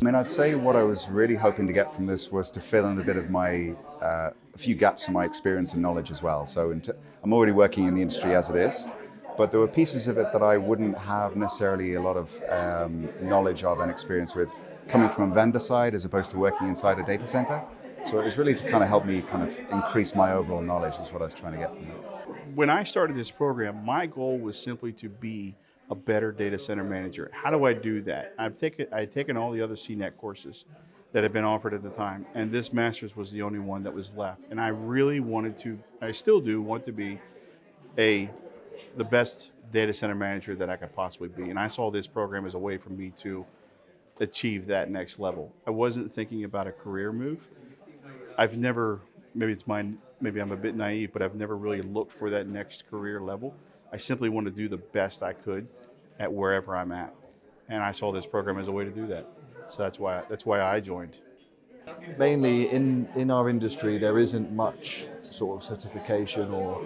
I mean, I'd say what I was really hoping to get from this was to fill in a bit of a few gaps in my experience and knowledge as well. So I'm already working in the industry as it is, but there were pieces of it that I wouldn't have necessarily a lot of knowledge of and experience with coming from a vendor side as opposed to working inside a data center. So it was really to kind of help me kind of increase my overall knowledge is what I was trying to get from it. When I started this program, my goal was simply to be a better data center manager. How do I do that? I had taken all the other CNet courses that had been offered at the time, and this master's was the only one that was left. And I really wanted to, I still do want to be a the best data center manager that I could possibly be. And I saw this program as a way for me to achieve that next level. I wasn't thinking about a career move. I've never, maybe I'm a bit naive, but I've never really looked for that next career level. I simply want to do the best I could at wherever I'm at. And I saw this program as a way to do that. So that's why I joined. Mainly in our industry, there isn't much sort of certification or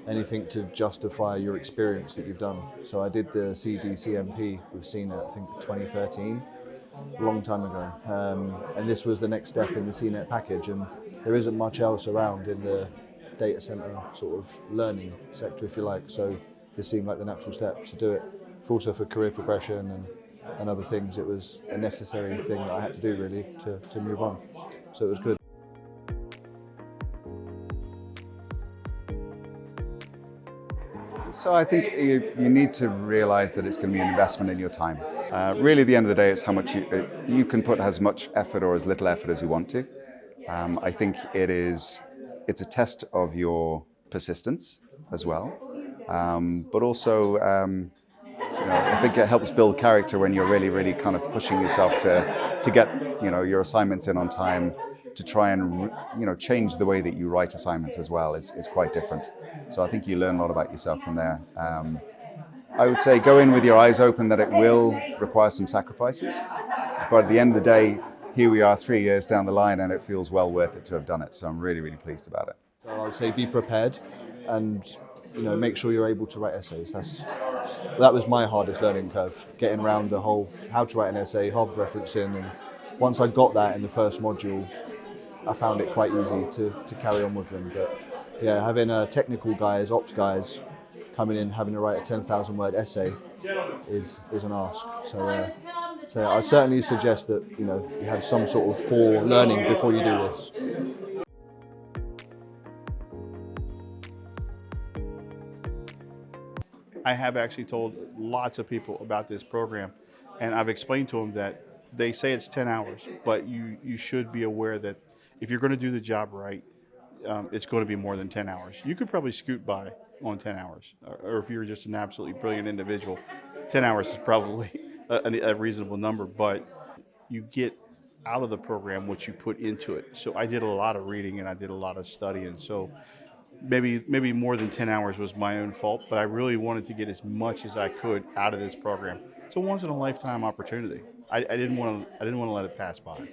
anything to justify your experience that you've done. So I did the CDCMP with CNet, I think 2013, a long time ago. And this was the next step in the CNet package, and there isn't much else around in the data center sort of learning sector, if you like. So this seemed like the natural step to do it. Also for career progression and other things, it was a necessary thing that I had to do really to move on. So it was good. So I think you need to realize that it's going to be an investment in your time. Really, at the end of the day, it's how much you can put as much effort or as little effort as you want to. I think it's a test of your persistence as well, but also I think it helps build character when you're really kind of pushing yourself to get your assignments in on time, to try and change the way that you write assignments as well is quite different. So I think you learn a lot about yourself from there. I would say go in with your eyes open that it will require some sacrifices, but at the end of the day, here we are 3 years down the line and it feels well worth it to have done it. So I'm really pleased about it. So I'd say be prepared and make sure you're able to write essays. That was my hardest learning curve, getting around the whole how to write an essay, Harvard referencing, and once I got that in the first module, I found it quite easy to carry on with them. But yeah, having technical guys, ops guys, coming in having to write a 10,000 word essay is an ask. So I certainly suggest that you have some sort of fore-learning before you do this. I have actually told lots of people about this program, and I've explained to them that they say it's 10 hours, but you should be aware that if you're going to do the job right, it's going to be more than 10 hours. You could probably scoot by on 10 hours, or if you're just an absolutely brilliant individual, 10 hours is probably a reasonable number, but you get out of the program what you put into it. So I did a lot of reading and I did a lot of studying. So maybe more than 10 hours was my own fault, but I really wanted to get as much as I could out of this program. It's a once in a lifetime opportunity. I didn't want to let it pass by.